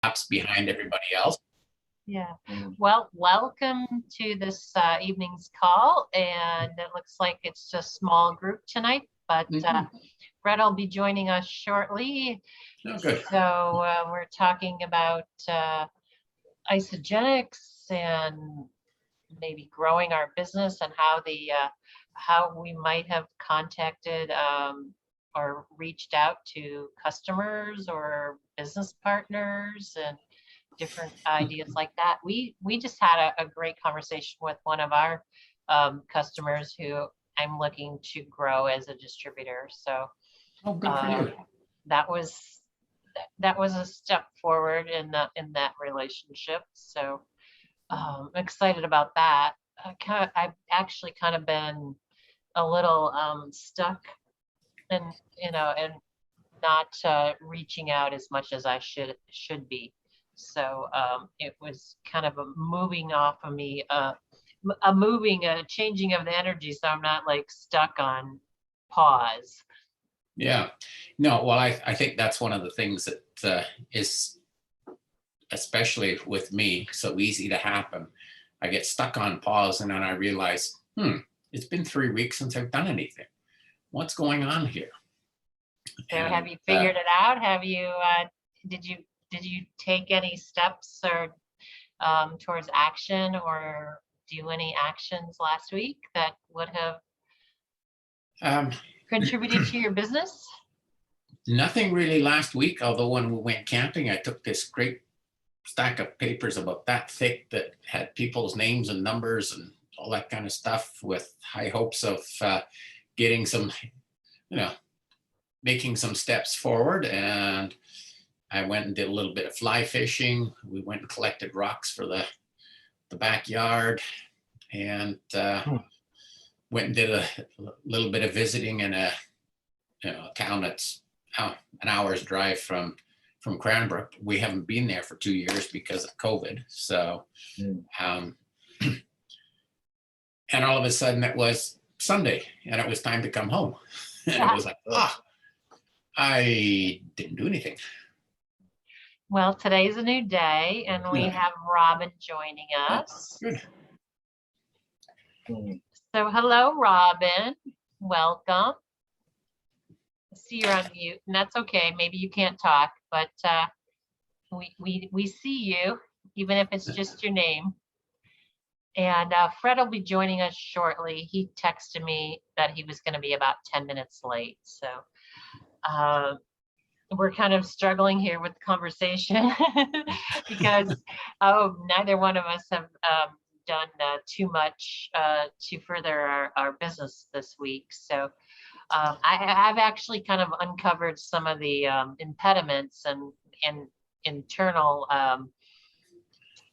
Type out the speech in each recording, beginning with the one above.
gaps behind everybody else. Yeah. Well, welcome to this evening's call, and it looks like it's a small group tonight, but Brett will be joining us shortly. Oh, good. So we're talking about isogenics and maybe growing our business and how we might have contacted or reached out to customers or business partners and different ideas like that. We just had a great conversation with one of our customers who I'm looking to grow as a distributor. So good for you. That was a step forward in that relationship. So I'm excited about that. I've actually kind of been a little stuck and not reaching out as much as I should be. So it was kind of a moving off of me, a changing of the energy, so I'm not like stuck on pause. Yeah, no, well, I think that's one of the things that is, especially with me, so easy to happen. I get stuck on pause, and then I realize, it's been 3 weeks since I've done anything. What's going on here? So have you figured it out? Have you, did you take any steps or towards action or do any actions last week that would have contributed to your business? Nothing really last week, although when we went camping, I took this great stack of papers about that thick that had people's names and numbers and all that kind of stuff, with high hopes of getting some, making some steps forward. And I went and did a little bit of fly fishing. We went and collected rocks for the backyard, and went and did a little bit of visiting in a town that's an hour's drive from Cranbrook. We haven't been there for 2 years because of COVID. So, and all of a sudden it was Sunday and it was time to come home. And it was like, I didn't do anything. Well, today's a new day, and we have Robin joining us. Good. So hello, Robin. Welcome. I see you're on mute, and that's okay. Maybe you can't talk, but we see you, even if it's just your name. And Fred will be joining us shortly. He texted me that he was going to be about 10 minutes late. So we're kind of struggling here with the conversation because neither one of us have done too much to further our business this week. So I've actually kind of uncovered some of the impediments and internal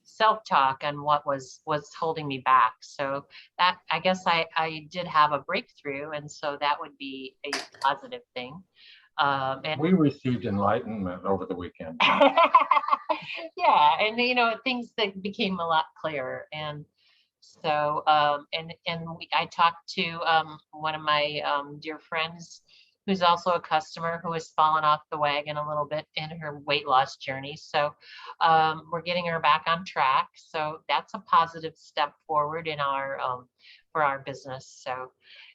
self-talk and what was holding me back. So that, I guess I did have a breakthrough, and so that would be a positive thing. And we received enlightenment over the weekend. Yeah, and things that became a lot clearer. And so I talked to one of my dear friends who's also a customer who has fallen off the wagon a little bit in her weight loss journey. So we're getting her back on track. So that's a positive step forward in our for our business. So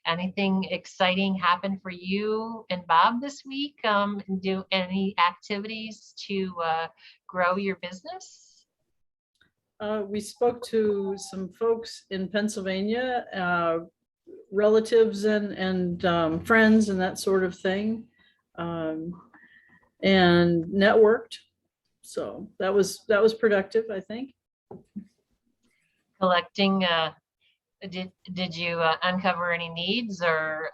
anything exciting happen for you and Bob this week? Do any activities to grow your business? We spoke to some folks in Pennsylvania, relatives and friends and that sort of thing, and networked. So that was productive, I think. Collecting. Did you uncover any needs or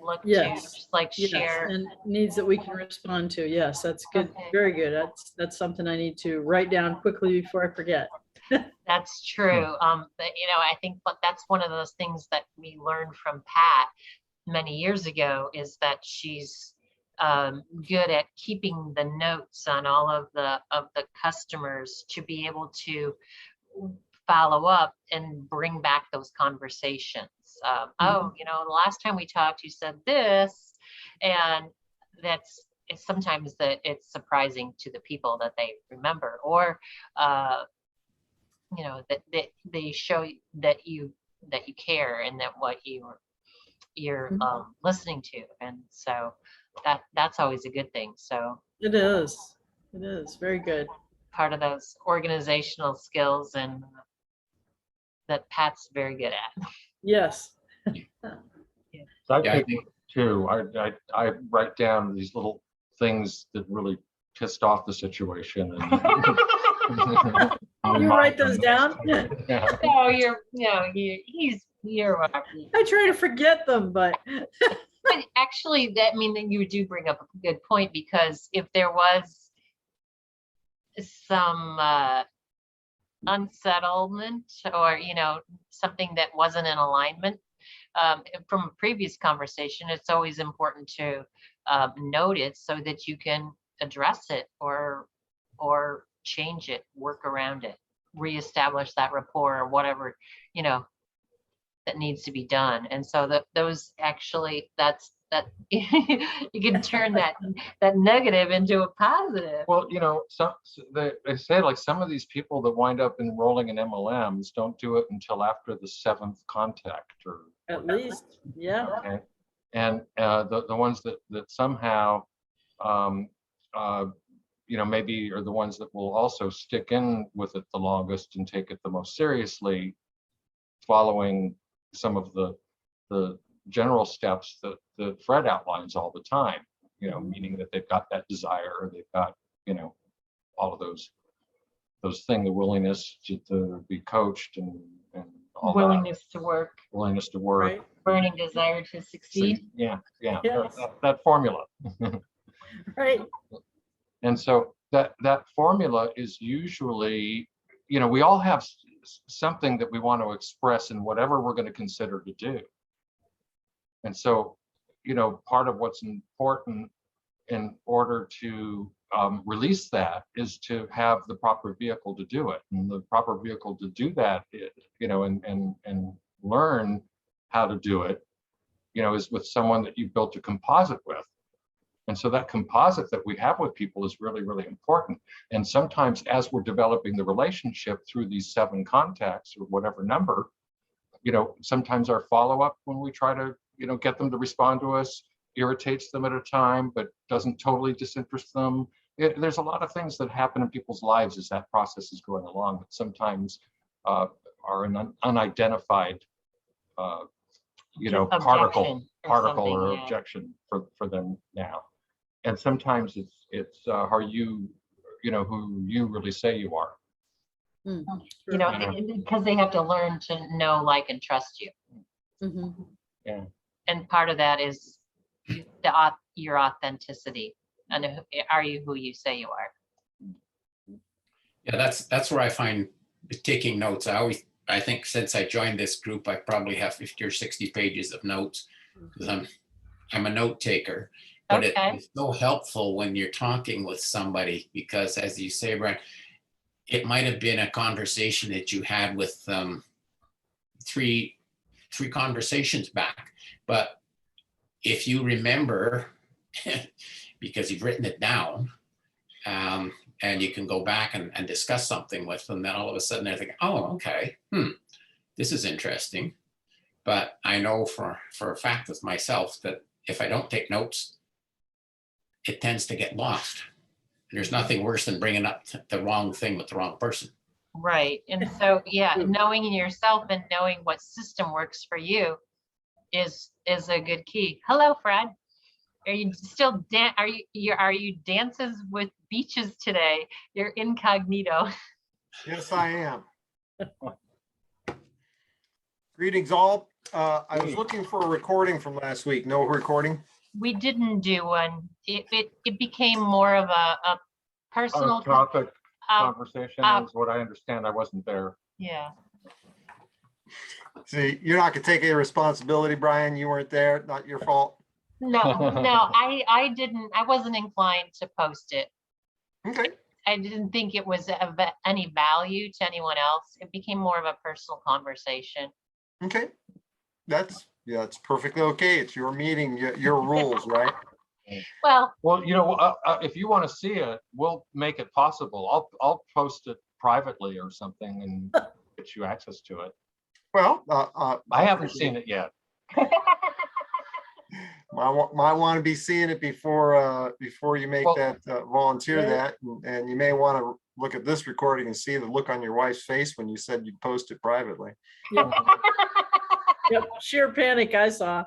look to just like share? And needs that we can respond to? Yes, that's good. Okay. Very good. That's something I need to write down quickly before I forget. That's true. But, I think that's one of those things that we learned from Pat many years ago, is that she's good at keeping the notes on all of the customers to be able to follow up and bring back those conversations. Oh, the last time we talked, you said this, and that's it's sometimes that it's surprising to the people that they remember, or you know, that they show that you care, and that what you're listening to, and so that's always a good thing. So It is. It is very good. part of those organizational skills, and that Pat's very good at. Yes. So I Yeah, I think think- too, I write down these little things that really pissed off the situation. And You write those down? Yeah. No, you're I try to forget them, but But actually, that, I mean, that you do bring up a good point, because if there was some unsettlement, or, you know, something that wasn't in alignment from a previous conversation, it's always important to note it so that you can address it, or change it, work around it, reestablish that rapport, or whatever, you know, that needs to be done. And so that those actually, that you can turn that negative into a positive. Well, you know, they say like some of these people that wind up enrolling in MLMs don't do it until after the 7th contact, or at least, yeah. okay, and the ones that somehow you know, maybe are the ones that will also stick in with it the longest and take it the most seriously, following some of the general steps that Fred outlines all the time, you know, meaning that they've got that desire, or they've got, you know, all of those things, the willingness to be coached, and all Willingness to work, that, willingness to work. Right. burning desire to succeed. Yeah, Yes. that formula. Right. And so that formula is usually, you know, we all have something that we want to express in whatever we're going to consider to do. And so, you know, part of what's important in order to release that is to have the proper vehicle to do it. And the proper vehicle to do that, you know, and learn how to do it, you know, is with someone that you've built a composite with. And so that composite that we have with people is really, really important. And sometimes as we're developing the relationship through these 7 contacts, or whatever number, you know, sometimes our follow-up, when we try to, you know, get them to respond to us, irritates them at a time, but doesn't totally disinterest them. There's a lot of things that happen in people's lives as that process is going along, that sometimes are an unidentified, you know, Objection particle or something, yeah. objection for them now. And sometimes it's are you, you know, who you really say you are. Mm, You know, Yeah. because they have to learn to know, like, and trust you. mhm. Yeah. And part of that is your authenticity, and are you who you say you are? Yeah, that's where I find taking notes. I think since I joined this group, I probably have 50 or 60 pages of notes, because I'm a note taker. But Okay. it's so helpful when you're talking with somebody, because as you say, Brian, it might have been a conversation that you had with three conversations back. But if you remember, because you've written it down, and you can go back and discuss something with them, then all of a sudden they're thinking, oh, okay, this is interesting. But I know for a fact with myself that if I don't take notes, it tends to get lost. And there's nothing worse than bringing up the wrong thing with the wrong person. Right. And so, yeah, knowing yourself and knowing what system works for you is a good key. Hello, Fred. Are you still are you dances with beaches today? You're incognito. Yes, I am. Greetings all. I was looking for a recording from last week. No recording? We didn't do one. It became more of a personal Topic conversation uh, is what I understand. I wasn't there. yeah. See, you're not gonna take any responsibility, Brian. You weren't there. Not your fault. No, I didn't. I wasn't inclined to post it. Okay. I didn't think it was of any value to anyone else. It became more of a personal conversation. Okay. That's perfectly okay. It's your meeting, your rules, right? Well, Well, if you want to see it, we'll make it possible. I'll post it privately or something and get you access to it. Well, I haven't seen it yet. might want to be seeing it before you make Well, that volunteer yeah. that, and you may want to look at this recording and see the look on your wife's face when you said you'd post it privately. Yep. Yep, sheer panic I saw.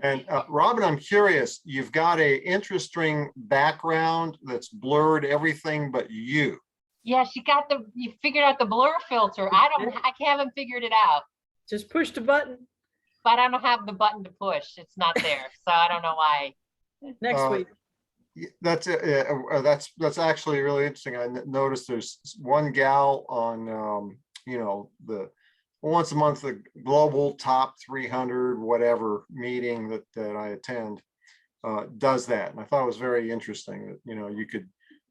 And Robin, I'm curious, you've got a interesting background that's blurred everything but you. yeah, you figured out the blur filter. I haven't figured it out, Just pushed a button but I don't have the button to push. It's not there. So I don't know why. next week. That's actually really interesting. I noticed there's one gal on the once a month the global top 300 whatever meeting that I attend does that, and I thought it was very interesting that you could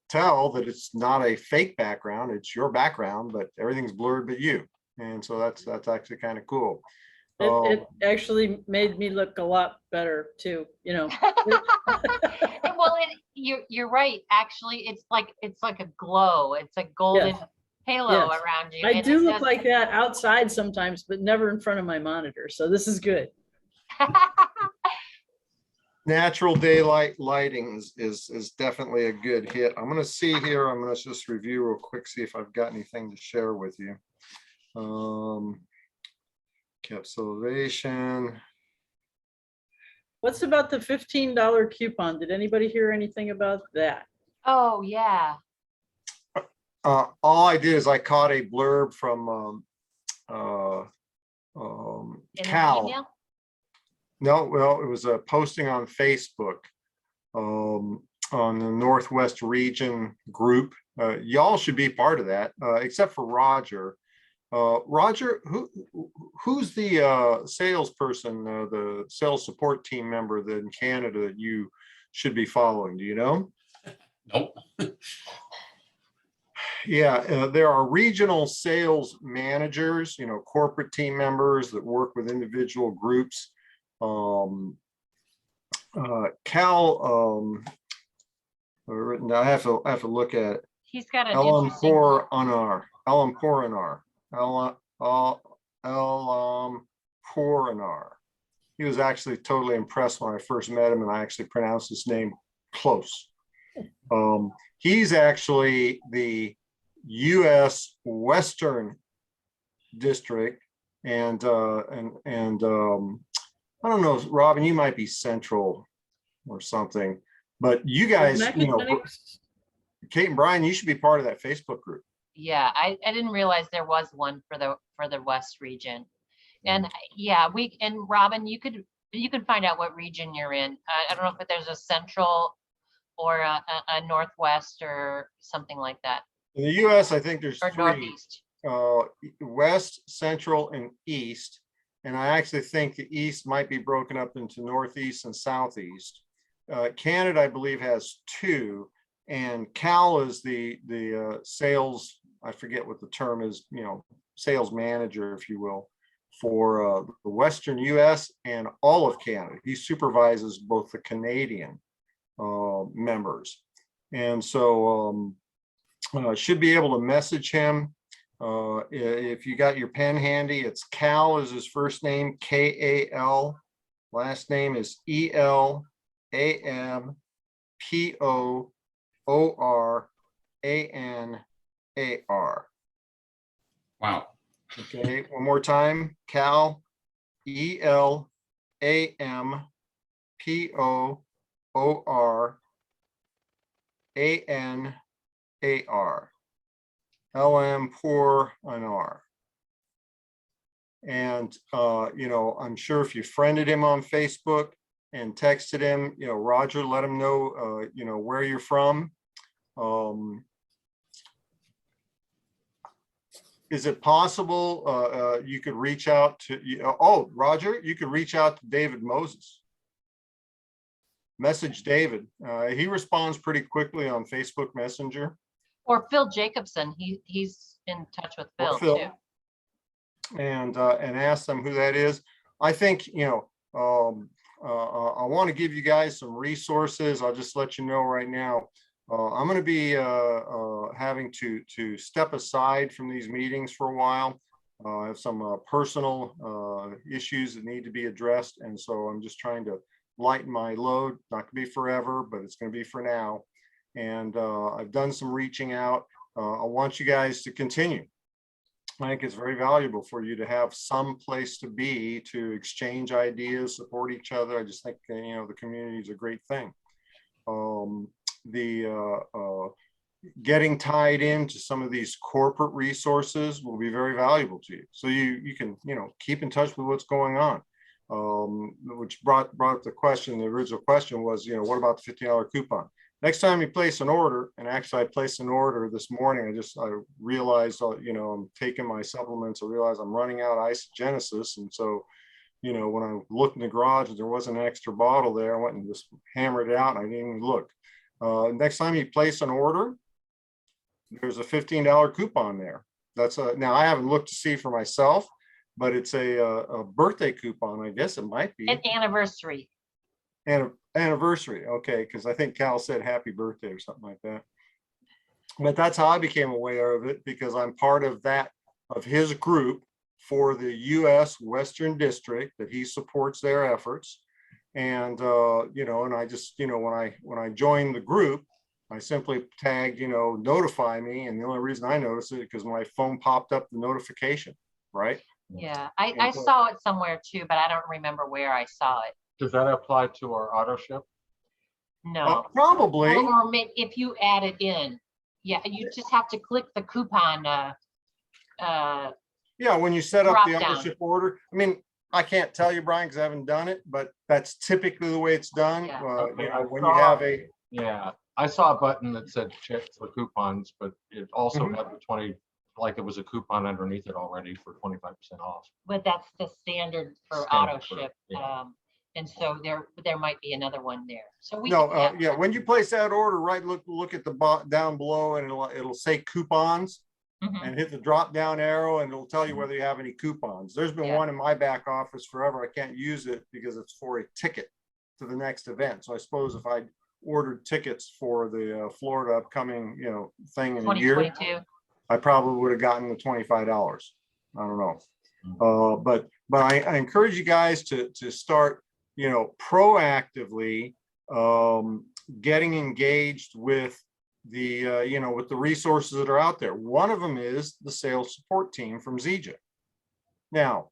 tell that it's not a fake background, it's your background, but everything's blurred but you, and so that's actually kind of cool. It actually made me look a lot better too, Well, you're right. Actually, it's like a glow. It's a golden Yes. halo Yes. around you. I and do it look does- like that outside sometimes, but never in front of my monitor. So this is good. Natural daylight lighting is definitely a good hit. I'm going to see here. I'm going to just review real quick, see if I've got anything to share with you. Encapsulation. What's about the $15 coupon? Did anybody hear anything about that? Oh yeah. All I did is I caught a blurb from In an Cal. email? No, well, it was a posting on Facebook on the Northwest Region group. Y'all should be part of that, except for Roger. Roger, who's the salesperson, the sales support team member that in Canada that you should be following? Do you know? Nope. Yeah, there are regional sales managers, corporate team members that work with individual groups. Cal, I have to look at it. He's got an Ellen interesting. Porinar. He was actually totally impressed when I first met him, and I actually pronounced his name close. He's actually the U.S. Western District, and I don't know, Robin, you might be Central or something, but you guys, Kate and Brian, you should be part of that Facebook group. Yeah, I didn't realize there was one for the West region. And yeah, Robin, you can find out what region you're in. I don't know if there's a Central or a Northwest or something like that. In the US, I think there's Or 3, Northeast. West, Central, and East. And I actually think the East might be broken up into Northeast and Southeast. Canada, I believe, has 2, and Cal is the sales, I forget what the term is, sales manager, if you will, for the Western US and all of Canada. He supervises both the Canadian members. And so should be able to message him. If you got your pen handy, it's Cal is his first name, K-A-L. Last name is E-L-A-M-P-O-O-R-A-N-A-R. Wow. Okay, one more time, Cal, E-L-A-M-P-O-O-R-A-N-A-R. LM pour an R. And I'm sure if you friended him on Facebook and texted him, Roger, let him know where you're from. Is it possible you could reach out to Roger, you could reach out to David Moses. Message David. He responds pretty quickly on Facebook Messenger. Or Phil Jacobson, he's in touch with Phil too. And ask them who that is. I think, I want to give you guys some resources. I'll just let you know right now. I'm going to be having to step aside from these meetings for a while. I have some personal issues that need to be addressed, and so I'm just trying to lighten my load. Not going to be forever, but it's going to be for now. And I've done some reaching out. I want you guys to continue. I think it's very valuable for you to have some place to be, to exchange ideas, support each other. I just think, the community is a great thing. Getting tied into some of these corporate resources will be very valuable to you. So you can, keep in touch with what's going on. Which brought up the question, the original question was, what about the $50 coupon? Next time you place an order, and actually I placed an order this morning, I realized, I'm taking my supplements, I realized I'm running out of isogenesis. And so, when I looked in the garage and there wasn't an extra bottle there, I went and just hammered it out and I didn't even look. Next time you place an order, there's a $15 coupon there. That's now I haven't looked to see for myself, but it's a birthday coupon. I guess it might be An anniversary. and anniversary. Okay, because I think Cal said happy birthday or something like that. But that's how I became aware of it, because I'm part of his group for the U.S. Western District, that he supports their efforts. And and I just, when I joined the group, I simply tagged, notify me. And the only reason I noticed it because my phone popped up the notification, right? Yeah, I saw it somewhere too, but I don't remember where I saw it. Does that apply to our auto ship? No. Probably. Or if you add it in, yeah, you just have to click the coupon. Yeah, when you set up the Drop down. ownership order. I mean, I can't tell you, Brian, because I haven't done it, but that's typically the way it's done. Yeah. Okay, When you have a Yeah, I saw a button that said check for coupons, but it also Mhm. had the 20, like it was a coupon underneath it already for 25% off. But that's the standard for Standard auto for- ship. yeah. And so there might be another one there. So we No, can- yeah, when you place that order, right, look at the down below, and it'll say coupons, Mhm. and hit the drop down arrow, and it'll tell you whether you have any coupons. There's been Yeah. one in my back office forever. I can't use it because it's for a ticket to the next event. So I suppose if I ordered tickets for the Florida upcoming, thing in a year, 2022. I probably would have gotten the $25. I don't know. But I encourage you guys to start, proactively getting engaged with with the resources that are out there. One of them is the sales support team from Zija. Now,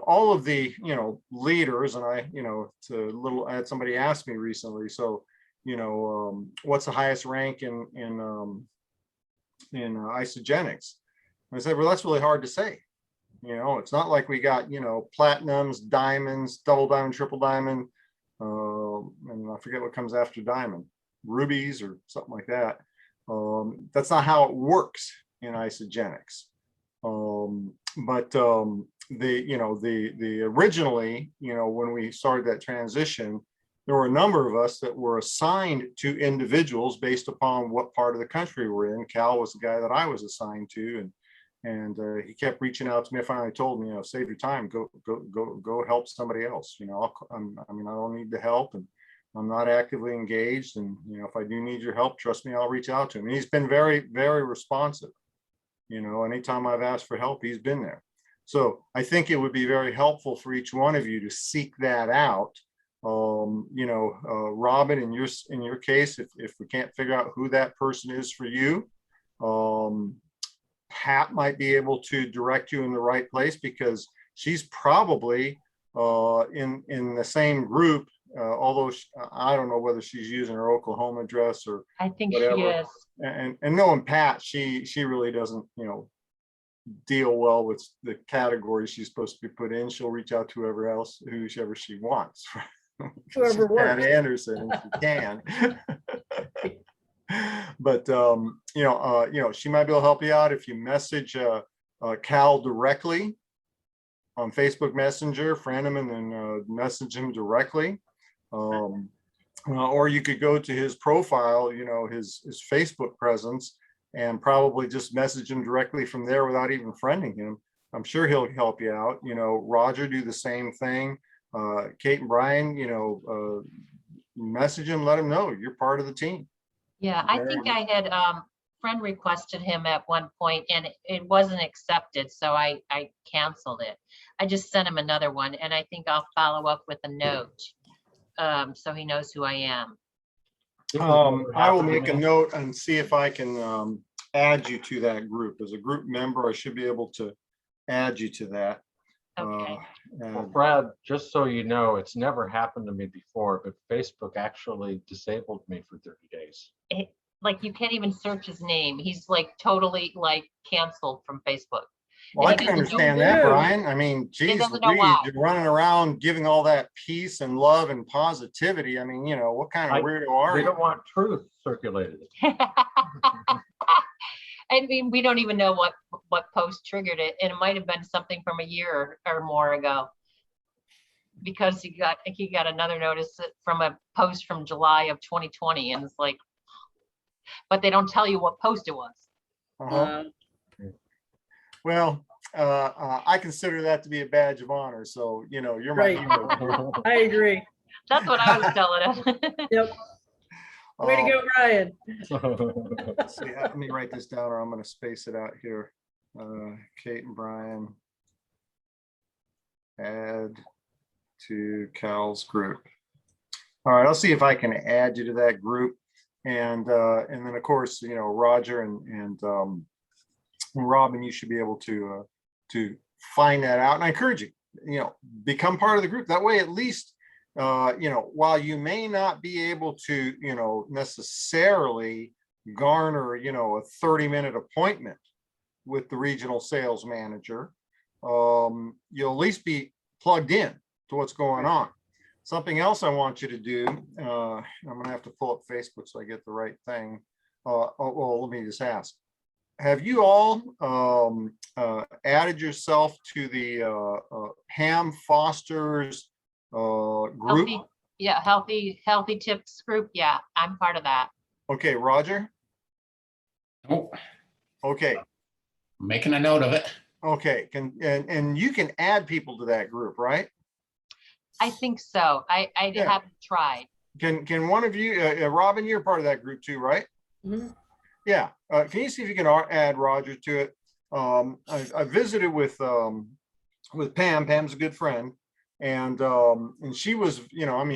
all of the, leaders, and I, I had somebody ask me recently, so, what's the highest rank in isogenics? And I said, well, that's really hard to say. It's not like we got, platinums, diamonds, double diamond, triple diamond, and I forget what comes after diamond, rubies or something like that. That's not how it works in isogenics. But the originally, when we started that transition, there were a number of us that were assigned to individuals based upon what part of the country we're in. Cal was the guy that I was assigned to, and he kept reaching out to me. I finally told him, save your time, go help somebody else. I don't need the help, and I'm not actively engaged. And if I do need your help, trust me, I'll reach out to him. And he's been very, very responsive. Anytime I've asked for help, he's been there. So I think it would be very helpful for each one of you to seek that out. Robin, in your case, if we can't figure out who that person is for you, Pat might be able to direct you in the right place, because she's probably in the same group, although I don't know whether she's using her Oklahoma address or I think whatever. she is. And knowing Pat, she really doesn't deal well with the categories she's supposed to be put in. She'll reach out to whoever she wants. Whoever Pat works. Anderson, if she can. But she might be able to help you out if you message Cal directly on Facebook Messenger, friend him, and then message him directly. Or you could go to his profile, his Facebook presence, and probably just message him directly from there without even friending him. I'm sure he'll help you out. Roger, do the same thing. Kate and Brian, message him, let him know you're part of the team. Yeah, I think I had friend requested him at one point and it wasn't accepted, so I canceled it. I just sent him another one, and I think I'll follow up with a note so he knows who I am. I will make a note and see if I can add you to that group. As a group member, I should be able to add you to that. Okay. Well, Brad, just so you know, it's never happened to me before, but Facebook actually disabled me for 30 days. Like you can't even search his name. He's like totally like canceled from Facebook. Well, I And he can doesn't understand know- that, Yeah. Brian. I mean, geez, doesn't know Louise, why. you're running around giving all that peace and love and positivity. I mean, what kind of weirdo are We you? don't want truth circulated. I mean, we don't even know what post triggered it, and it might have been something from a year or more ago, because he got another notice from a post from July of 2020, and it's like, but they don't tell you what post it was. Uh-huh. Well, I consider that to be a badge of honor. So, you're my Right. hero. I agree. That's what I was telling him. Yep. Way to go, Ryan. Let's see, let me write this down, or I'm going to space it out here. Kate and Brian, add to Cal's group. All right, I'll see if I can add you to that group, and then of course, Roger and Robin, you should be able to find that out. And I encourage you, become part of the group. That way, at least, while you may not be able to, necessarily garner, a 30-minute appointment with the regional sales manager, you'll at least be plugged in to what's going on. Something else I want you to do, I'm going to have to pull up Facebook so I get the right thing. Well, let me just ask. Have you all added yourself to the Pam Foster's group? Healthy tips group. Yeah, I'm part of that. Okay, Roger. Oh, Okay. I'm making a note of it. Okay. And you can add people to that group, right? I think so. I Yeah. haven't tried. Can one of you, Robin, you're part of that group too, right? Mhm. Yeah. Can you see if you can add Roger to it? I visited with Pam. Pam's a good friend. And she was,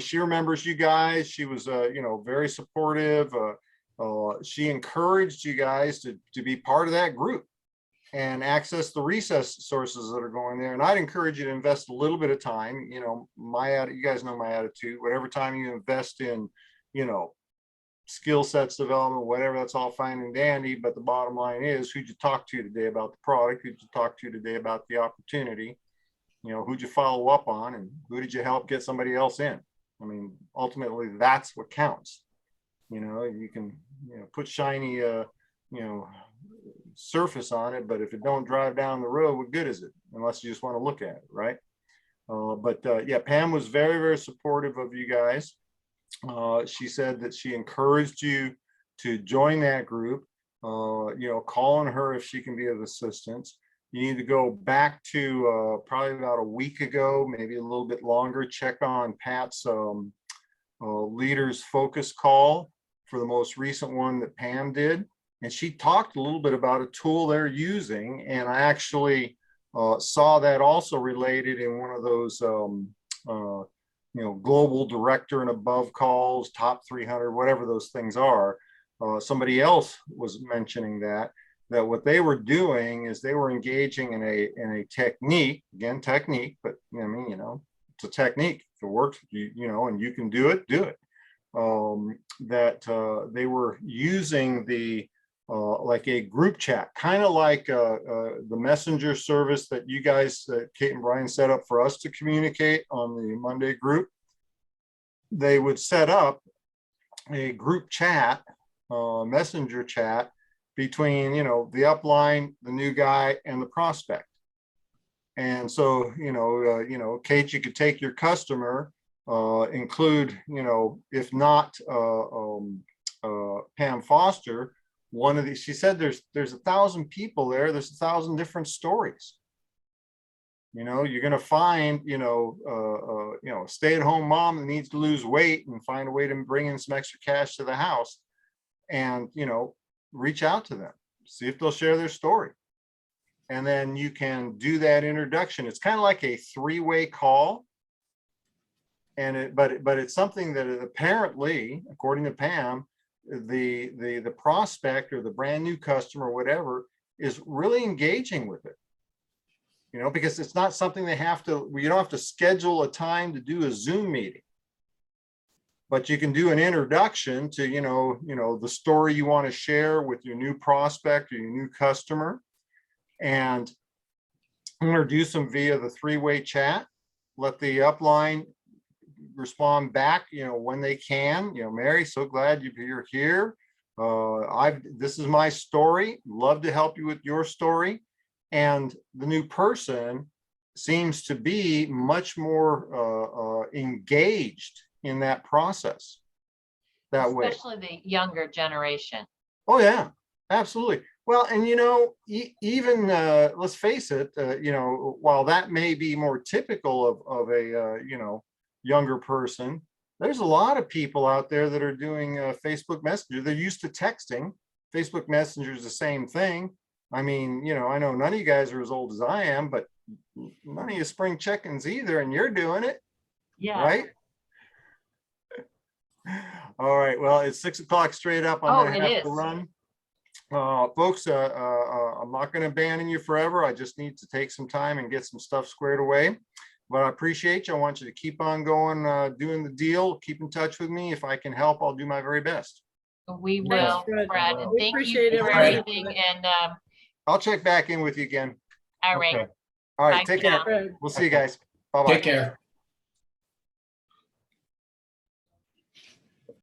she remembers you guys. She was, very supportive. She encouraged you guys to be part of that group and access the recess sources that are going there. And I'd encourage you to invest a little bit of time. You guys know my attitude. Whatever time you invest in, skill sets development, whatever, that's all fine and dandy. But the bottom line is, who'd you talk to today about the product? Who'd you talk to today about the opportunity? Who'd you follow up on, and who did you help get somebody else in? I mean, ultimately, that's what counts. You can, put shiny, surface on it, but if it don't drive down the road, what good is it? Unless you just want to look at it, right? Yeah, Pam was very, very supportive of you guys. She said that she encouraged you to join that group, calling her if she can be of assistance. You need to go back to probably about a week ago, maybe a little bit longer, check on Pat's leaders focus call for the most recent one that Pam did. And she talked a little bit about a tool they're using. And I actually saw that also related in one of those, global director and above calls, top 300, whatever those things are. Somebody else was mentioning that what they were doing is they were engaging in a technique, but it's a technique. If it works, and you can do it, do it. That they were using the like a group chat, kind of like the messenger service that you guys, Kate and Brian, set up for us to communicate on the Monday group. They would set up a group chat, messenger chat between, the upline, the new guy, and the prospect. And so, Kate, you could take your customer, include, if not Pam Foster, one of these. She said there's 1,000 people there. There's 1,000 different stories. You know, you're going to find, a stay-at-home mom that needs to lose weight and find a way to bring in some extra cash to the house, and, reach out to them, see if they'll share their story. And then you can do that introduction. It's kind of like a three-way call. And but it's something that apparently, according to Pam, the prospect or the brand new customer, whatever, is really engaging with it. Because it's not something you don't have to schedule a time to do a Zoom meeting. But you can do an introduction to, the story you want to share with your new prospect or your new customer, and introduce them via the three-way chat. Let the upline respond back, when they can. Mary, so glad you're here. This is my story. Love to help you with your story. And the new person seems to be much more engaged in that process that way. Especially the younger generation. Oh yeah, absolutely. Well, and even let's face it, while that may be more typical of a younger person, there's a lot of people out there that are doing Facebook Messenger. They're used to texting. Facebook Messenger is the same thing. I mean, I know none of you guys are as old as I am, but none of you spring chickens either, and you're doing it. Yeah. Right? All right. Well, it's 6 o'clock straight up. I'm going to have to run. Folks, I'm not going to abandon you forever. I just need to take some time and get some stuff squared away. But I appreciate you. I want you to keep on going, doing the deal. Keep in touch with me. If I can help, I'll do my very best. We will, Fred. Brad. And We thank appreciate you for everything. everything. And I'll check back in with you again. all right. Okay. All right. Bye Take for now. care. We'll see you guys. Bye-bye. Take care.